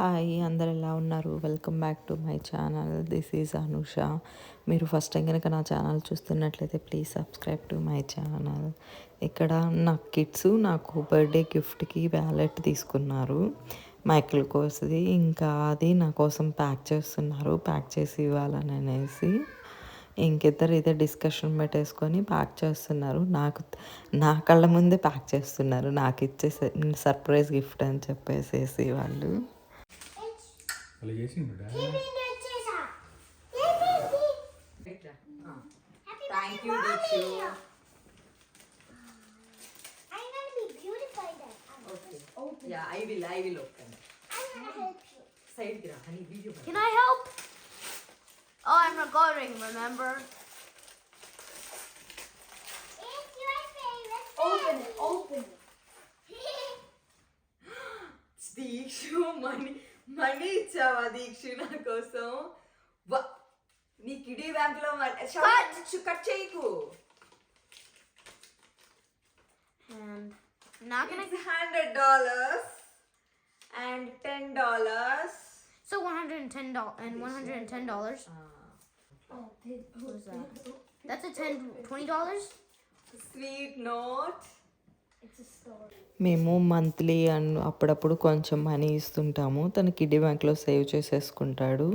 Hi అందరు ఎలా ఉన్నారు? Welcome back to my channel. This is Anusha. మీరు ఫస్ట్ టైం కనుక నా ఛానల్ చూస్తున్నట్లయితే please subscribe to my channel. ఇక్కడ నా కిడ్స్ నాకు బర్త్డే గిఫ్ట్కి వ్యాలెట్ తీసుకున్నారు మైకిల్ కోసది. ఇంకా అది నా కోసం ప్యాక్ చేస్తున్నారు, ప్యాక్ చేసి ఇవ్వాలని అనేసి. ఇంకిద్దరు ఇదే డిస్కషన్ పెట్టేసుకొని ప్యాక్ చేస్తున్నారు. నా కళ్ళ ముందే ప్యాక్ చేస్తున్నారు, నాకు ఇచ్చే సర్ప్రైజ్ గిఫ్ట్ అని చెప్పేసేసి వాళ్ళు. అలా చేసిండు. Thank you, Dikshu. I'm gonna be beautified then. Okay. Open. Yeah, I will open. I'm gonna help you. Side gra, honey, video. Can I help? Oh, I'm recording, remember? It's your favorite. Open it, open it. Dikshu, money ఇచ్చావా దీక్షు నా కోసం? నీ kiddie bank లో cut చేయకు. $100 and $10. So $110 and $110. Oh, who's that? That's a $20. Sweet note. It's a story. మేము monthly and అప్పుడప్పుడు కొంచెం money ఇస్తుంటాము. తను కిడ్డీ బ్యాంక్లో సేవ్ చేసేసుకుంటాడు.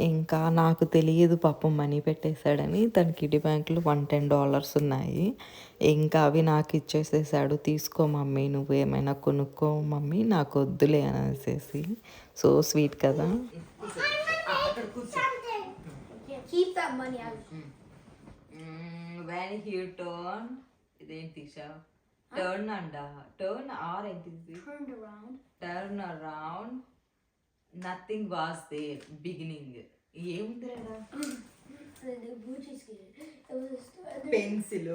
ఇంకా నాకు తెలియదు పాపం మనీ పెట్టేశాడని. తన కిడ్డీ బ్యాంక్లో $110 ఉన్నాయి. ఇంకా అవి నాకు ఇచ్చేసేసాడు. తీసుకో మమ్మీ, నువ్వు ఏమైనా కొనుక్కో మమ్మీ, నాకు వద్దులే అనేసి. సో స్వీట్ కదా. Keep that money out. When he turn, ఇదేంటి టర్న్ అంట, టర్న్ ఆర్ ఏంటిది? Turn around, nothing was there beginning. ఏముందిరా? Pencil.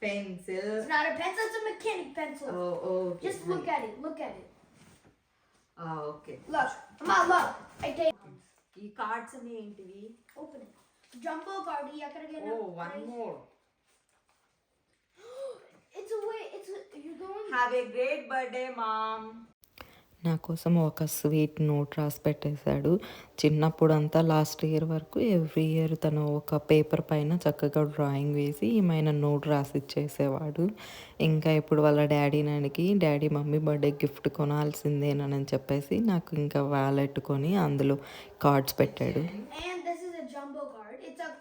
It's not a pencil, it's a mechanic pencil. Oh, okay. Just look at it, look at it. Okay. Look, look. I take. ఈ cards అన్ని ఏంటివి? Open it. Jumbo card. Oh, one more. It's a way. You're going. Have a great birthday, mom. నా కోసం ఒక sweet note రాసి పెట్టేశాడు. చిన్నప్పుడు అంతా లాస్ట్ ఇయర్ వరకు ఎవ్రీ ఇయర్ తను ఒక పేపర్ పైన చక్కగా డ్రాయింగ్ వేసి ఏమైనా నోట్ రాసి ఇచ్చేసేవాడు. ఇంకా ఇప్పుడు వాళ్ళ డాడీ మమ్మీ బర్త్డే గిఫ్ట్ కొనాల్సిందేనని చెప్పేసి నాకు ఇంకా వ్యాలెట్ కొని అందులో కార్డ్స్ పెట్టాడు. And this is a jumbo card. It's a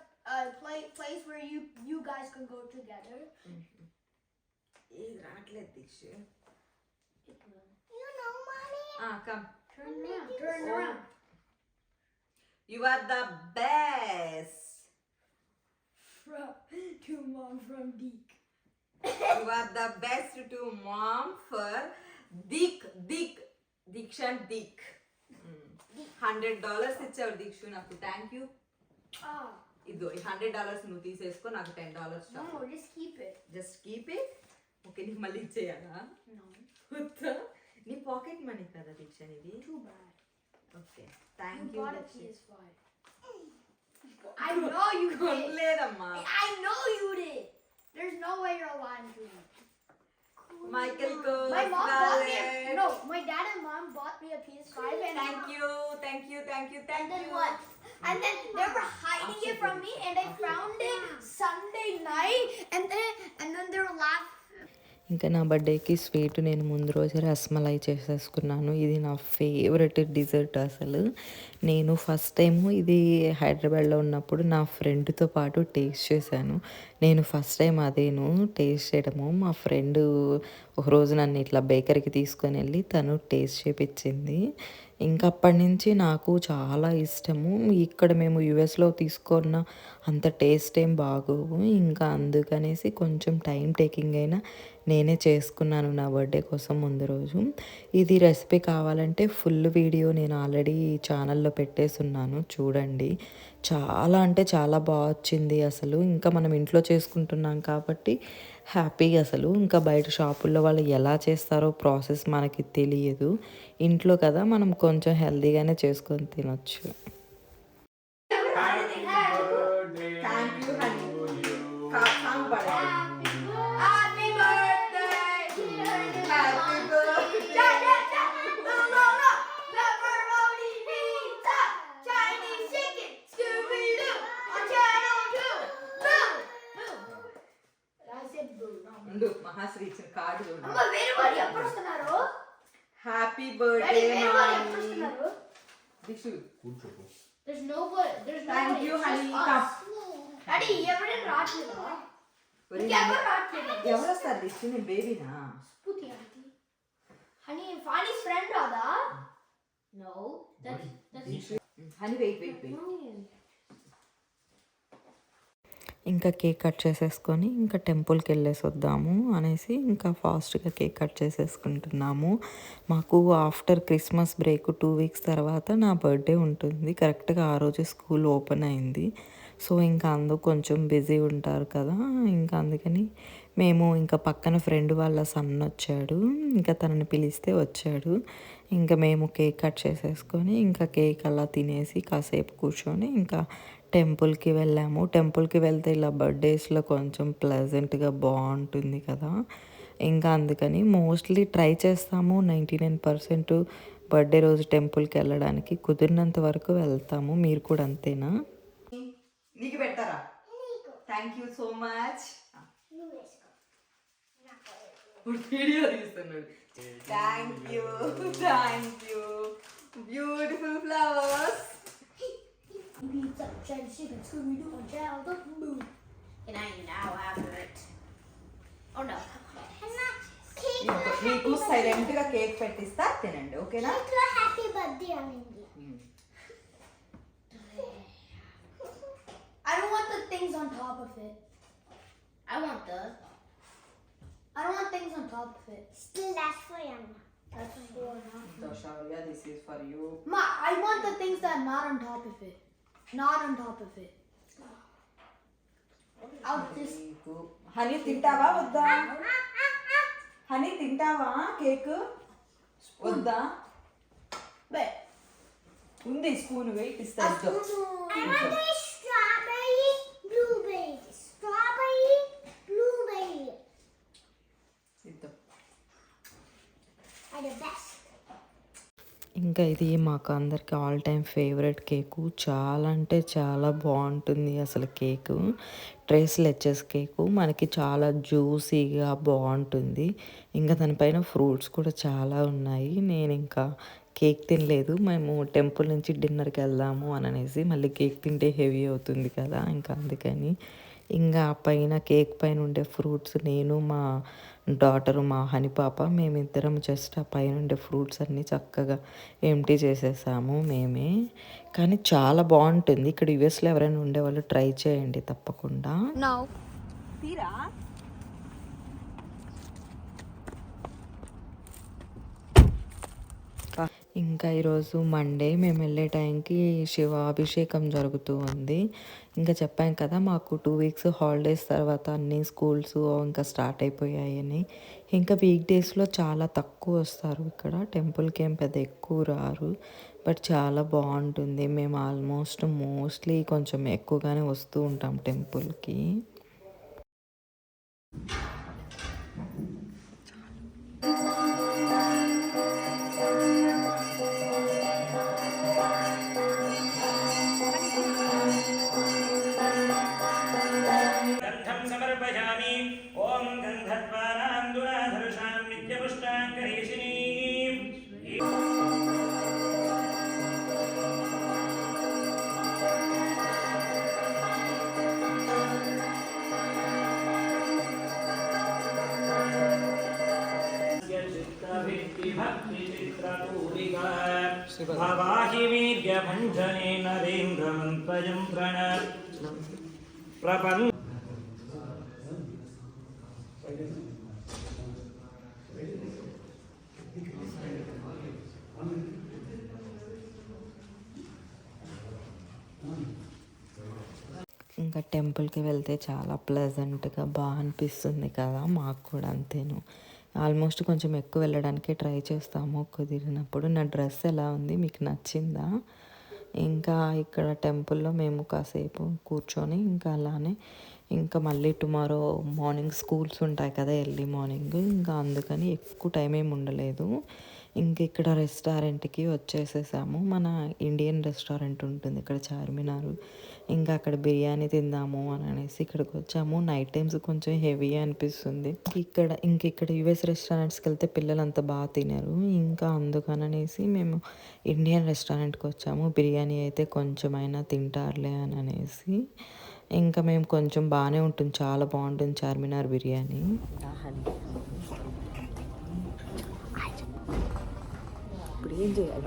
place where you guys can go together. ఇది రాట్లేదు దీక్ష. You know, mommy. Come. Turn around. You are the best. To mom from Deek. You are the best to mom for Diksha and Deek. $100 ఇచ్చావు దీక్షు నాకు. Thank you. ఇదో ఈ $100 నువ్వు తీసేసుకో, నాకు $10. No, just keep it. Just keep it. Okay, నీకు మళ్ళీ ఇచ్చేయాలా? No. నీ pocket money కదా దీక్ష ఇది. Too bad. Okay, thank you. PS5. I know you did. లేదమ్మా. I know you did. There's no way you're lying to me. Michael ko. My mom bought me. No, my dad and mom bought me a PS5. And Thank you. And then what? And then they were hiding it from me, and I found it Sunday night. And then they were laughing. ఇంకా నా బర్త్డేకి sweet నేను ముందు రోజే రస్మలై చేసేసుకున్నాను. ఇది నా favourite desert అసలు. నేను ఫస్ట్ టైము ఇది హైదరాబాద్లో ఉన్నప్పుడు నా ఫ్రెండ్తో పాటు టేస్ట్ చేశాను. నేను ఫస్ట్ టైం అదేను టేస్ట్ చేయడము. మా ఫ్రెండ్ ఒకరోజు నన్ను ఇట్లా బేకరీకి తీసుకొని వెళ్ళి తను టేస్ట్ చేపించింది. ఇంకా అప్పటి నుంచి నాకు చాలా ఇష్టము. ఇక్కడ మేము యుఎస్లో తీసుకున్న అంత టేస్ట్ ఏం బాగోవు. ఇంకా అందుకనేసి కొంచెం టైం టేకింగ్ అయినా నేనే చేసుకున్నాను నా బర్త్డే కోసం ముందు రోజు. ఇది రెసిపీ కావాలంటే ఫుల్ వీడియో నేను ఆల్రెడీ ఛానల్లో పెట్టేస్తున్నాను, చూడండి. చాలా అంటే చాలా బాగా వచ్చింది అసలు. ఇంకా మనం ఇంట్లో చేసుకుంటున్నాం కాబట్టి హ్యాపీ అసలు. ఇంకా బయట షాపుల్లో వాళ్ళు ఎలా చేస్తారో ప్రాసెస్ మనకి తెలియదు. ఇంట్లో కదా మనం కొంచెం హెల్తీగానే చేసుకొని తినొచ్చు. Happy birthday! Happy birthday! Kanyashree ఇచ్చిన కార్డు చూడండి. అమ్మ వేరే వాళ్ళు ఎప్పుడు వస్తున్నారు? హ్యాపీ డాడీ బర్త్డే వేరే వాళ్ళు ఎప్పుడు వస్తున్నారు? దిక్షు. కూర్చోపు. There's nobody. There's Thank nobody. you, It's honey. just us. Daddy ఎవరైనా రావట్లేదా? ఇంకెవరు రావట్లేదా? ఎవరు వస్తారు దిక్షు? నేను బేబీనా? స్ఫూర్తి ఆంటీ. హనీ ఫానీస్ ఫ్రెండ్ రాదా? No. That's honey wait wait wait. no. ఇంకా కేక్ కట్ చేసేసుకొని ఇంకా టెంపుల్కి వెళ్ళేసి వద్దాము అనేసి ఇంకా ఫాస్ట్గా కేక్ కట్ చేసేసుకుంటున్నాము. మాకు ఆఫ్టర్ క్రిస్మస్ బ్రేక్ 2 వీక్స్ తర్వాత నా బర్త్డే ఉంటుంది. కరెక్ట్గా ఆ రోజు స్కూల్ ఓపెన్ అయింది. సో ఇంకా అందుకు కొంచెం బిజీ ఉంటారు కదా, ఇంకా అందుకని మేము ఇంకా పక్కన ఫ్రెండ్ వాళ్ళ సన్ వచ్చాడు, ఇంకా తనని పిలిస్తే వచ్చాడు. ఇంకా మేము కేక్ కట్ చేసేసుకొని ఇంకా కేక్ అలా తినేసి కాసేపు కూర్చొని ఇంకా టెంపుల్కి వెళ్ళాము. టెంపుల్కి వెళ్తే ఇలా బర్త్డేస్లో కొంచెం ప్లెజెంట్గా బాగుంటుంది కదా, ఇంకా అందుకని మోస్ట్లీ ట్రై చేస్తాము. 99% బర్త్డే రోజు టెంపుల్కి వెళ్ళడానికి కుదిరినంత వరకు వెళ్తాము. మీరు కూడా అంతేనా? నీకు పెట్టారా? Thank you so much. Video తీస్తున్నాడు. Thank you beautiful flowers. Pizza, chicken, Scooby-Doo, and Child of the Moon. And I now have it. Oh no. మీకు సైలెంట్గా కేక్ పెట్టిస్తా, తినండి ఓకేనా? హ్యాపీ బర్త్డే అనింది. I don't want the things on top of it. I don't want things on top of it. Still that's for Anna. That's for Anna. So Shaurya, this is for you. Ma, I want the things that are not on top of it. Not on top of it. I'll just. Honey తింటావా వద్దా? Honey తింటావా cake వద్దా? Wait. ఉంది spoon wait ఇస్తా. I want the strawberry, blueberry. Strawberry, blueberry. Are the best. ఇంకా ఇది మాకు అందరికి ఆల్ టైమ్ ఫేవరెట్ కేకు. చాలా అంటే చాలా బాగుంటుంది అసలు కేకు. ట్రేస్ లెచెస్ కేకు మనకి చాలా జ్యూసీగా బాగుంటుంది. ఇంకా దానిపైన ఫ్రూట్స్ కూడా చాలా ఉన్నాయి. నేను ఇంకా కేక్ తినలేదు, మేము టెంపుల్ నుంచి డిన్నర్కి వెళ్దాము అని అనేసి, మళ్ళీ కేక్ తింటే హెవీ అవుతుంది కదా, ఇంకా అందుకని ఇంకా పైన కేక్ పైన ఉండే ఫ్రూట్స్ నేను మా డాటరు మా హనీ పాప మేమిద్దరం జస్ట్ ఆ పైన ఉండే ఫ్రూట్స్ అన్నీ చక్కగా ఎంటీ చేసేసాము మేమే. కానీ చాలా బాగుంటుంది. ఇక్కడ యుఎస్లో ఎవరైనా ఉండేవాళ్ళు ట్రై చేయండి తప్పకుండా. No. తీరా ఇంకా ఈరోజు మండే మేము వెళ్ళే టైంకి శివాభిషేకం జరుగుతూ ఉంది. ఇంకా చెప్పాం కదా మాకు 2 వీక్స్ హాలిడేస్ తర్వాత అన్ని స్కూల్స్ ఇంకా స్టార్ట్ అయిపోయాయని. ఇంకా వీక్ డేస్లో చాలా తక్కువ వస్తారు ఇక్కడ టెంపుల్కి, ఏం పెద్ద ఎక్కువ రారు, బట్ చాలా బాగుంటుంది. మేము మోస్ట్లీ కొంచెం ఎక్కువగానే వస్తూ ఉంటాం టెంపుల్కి. भवाहि वीर्यभञ्जने नरेन्द्रमन्त्रयं प्रपन् ఇంకా టెంపుల్కి వెళ్తే చాలా ప్లెజెంట్గా బాగా అనిపిస్తుంది కదా, మాకు కూడా అంతేను. ఆల్మోస్ట్ కొంచెం ఎక్కువ వెళ్ళడానికి ట్రై చేస్తాము కుదిరినప్పుడు. నా డ్రెస్ ఎలా ఉంది, మీకు నచ్చిందా? ఇంకా ఇక్కడ టెంపుల్లో మేము కాసేపు కూర్చొని ఇంకా అలానే ఇంకా మళ్ళీ టుమారో మార్నింగ్ స్కూల్స్ ఉంటాయి కదా ఎర్లీ మార్నింగ్, ఇంకా అందుకని ఎక్కువ టైం ఏమి ఉండలేదు. ఇంక ఇక్కడ రెస్టారెంట్కి వచ్చేసేసాము. మన ఇండియన్ రెస్టారెంట్ ఉంటుంది ఇక్కడ చార్మినార్. ఇంకా అక్కడ బిర్యానీ తిందాము అని అనేసి ఇక్కడికి వచ్చాము. నైట్ టైమ్స్ కొంచెం హెవీ అనిపిస్తుంది. ఇక్కడ యూఎస్ రెస్టారెంట్స్కి వెళ్తే పిల్లలు అంత బాగా తినరు. ఇంకా అందుకననేసి మేము ఇండియన్ రెస్టారెంట్కి వచ్చాము. బిర్యానీ అయితే కొంచెమైనా తింటారులే అని అనేసి ఇంకా మేము కొంచెం బాగానే ఉంటుంది, చాలా బాగుంటుంది చార్మినార్ బిర్యానీ. ఇప్పుడు ఏం చేయాలి?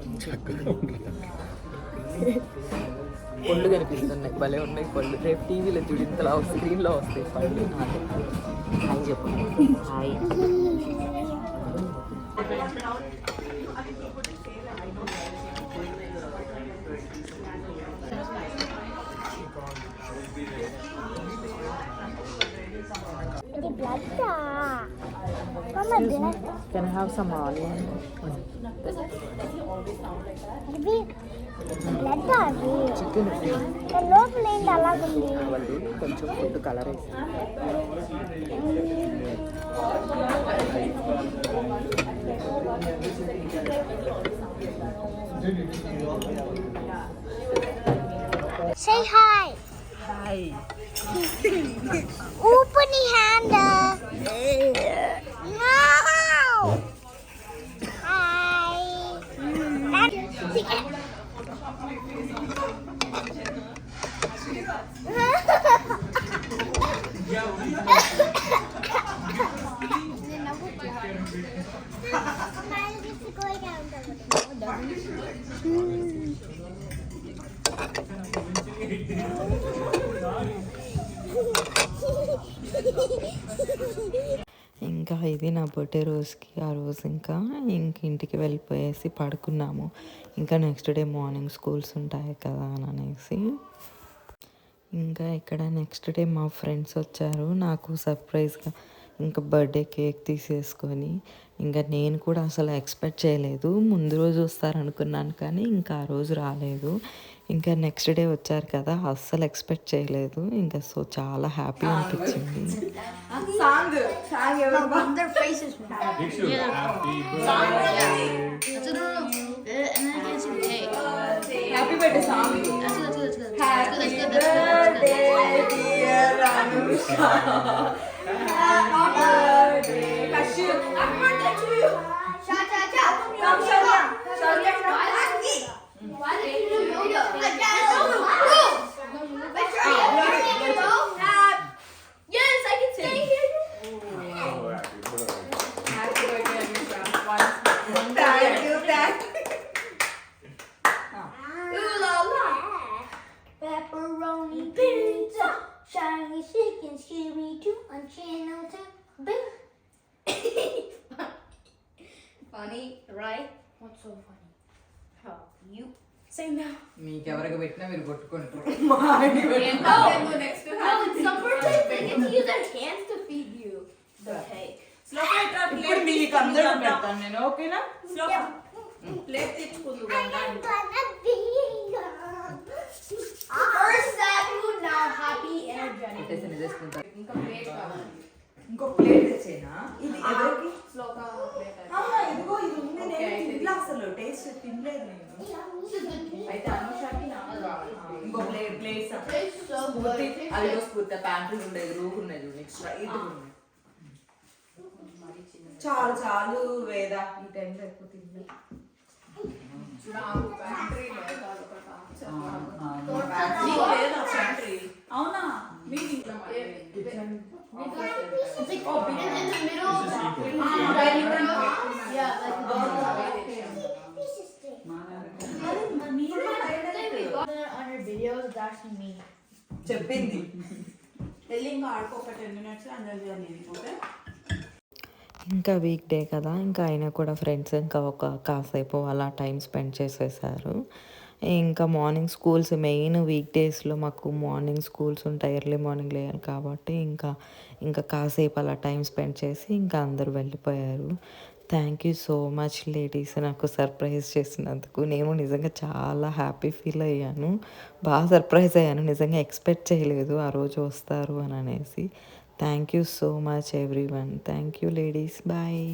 పళ్ళు కనిపిస్తున్నాయి, భలే ఉన్నాయి పళ్ళు. రేపు టీవీలో చూడు ఇంతలా స్క్రీన్లో వస్తాయి పళ్ళు. హాయ్ చెప్పు. Hi. Can I have some onion? Chicken లోపల ఏంటి అలాగుంది? వాళ్ళు కొంచెం ఫుడ్ కలర్ వేసి Say hi. Hi. Open the hand. No. Hi. ఇంకా ఇది నా బర్త్డే రోజుకి ఆ రోజు ఇంకా ఇంటికి వెళ్ళిపోయేసి పడుకున్నాము. ఇంకా నెక్స్ట్ డే మార్నింగ్ స్కూల్స్ ఉంటాయి కదా అని అనేసి ఇంకా ఇక్కడ నెక్స్ట్ డే మా ఫ్రెండ్స్ వచ్చారు నాకు సర్ప్రైజ్గా. ఇంకా బర్త్డే కేక్ తీసేసుకొని ఇంకా నేను కూడా అసలు ఎక్స్పెక్ట్ చేయలేదు. ముందు రోజు వస్తారనుకున్నాను కానీ ఇంకా ఆ రోజు రాలేదు. ఇంకా నెక్స్ట్ డే వచ్చారు కదా, అస్సలు ఎక్స్పెక్ట్ చేయలేదు. ఇంకా సో చాలా హ్యాపీ అనిపించింది. Happy birthday song. Happy birthday, dear Anusha. Happy birthday. Kashu. Happy birthday to you. Come, Shaurya. Shaurya. Yes, I can stay here. Happy birthday, Anusha. Thank you, thank you. Pepperoni pizza, shiny chicken, Scooby Doo on channel 2. Funny, right? What's so funny? How you say now? మీకెవరికి పెట్టినా మీరు కొట్టుకుంటారు. No, it's summer time. They get to use their hands to feed you the cake. ఇప్పుడు మీకు అందరూ పెడతాను నేను, ఓకేనా? Plate తెచ్చుకుందు. First sad mood, now happy, energetic. ఇంకో ప్లేట్ తెచ్చేనా? ఇది ఎవరికి? ఇదిగో ఇది ఉంది, నేను తినలే అసలు, టేస్ట్ తినలేదు నేను. అయితే అనుషాకి ఇంకో ప్లేట్స్ స్ఫూర్తి, అదిగో స్ఫూర్తి ప్యాంట్లు ఉండేది, రూపు ఉండేది, నెక్స్ట్ రైట్ ఉన్నాయి. చాలు చాలు వేద, ఈ టైంలో ఎక్కువ తినలేదు. అవునా? It's like in the middle. Yeah, like on your videos, it's actually me. చెప్పింది వెళ్ళి ఇంకా ఆడుకో, ఒక 10 minutes అందరు చేయాలి. ఓకే, ఇంకా వీక్ డే కదా, ఇంకా అయినా కూడా ఫ్రెండ్స్ ఇంకా కాసేపు అలా టైం స్పెండ్ చేసేసారు. ఇంకా మార్నింగ్ స్కూల్స్, మెయిన్ వీక్ డేస్లో మాకు మార్నింగ్ స్కూల్స్ ఉంటాయి, ఎర్లీ మార్నింగ్ లేయాలి కాబట్టి ఇంకా కాసేపు అలా టైం స్పెండ్ చేసి ఇంకా అందరూ వెళ్ళిపోయారు. Thank you so much ladies నాకు సర్ప్రైజ్ చేసినందుకు. నేను నిజంగా చాలా హ్యాపీ ఫీల్ అయ్యాను, బాగా సర్ప్రైజ్ అయ్యాను. నిజంగా ఎక్స్పెక్ట్ చేయలేదు ఆ రోజు వస్తారు అని అనేసి. Thank you so much everyone. Thank you ladies. Bye.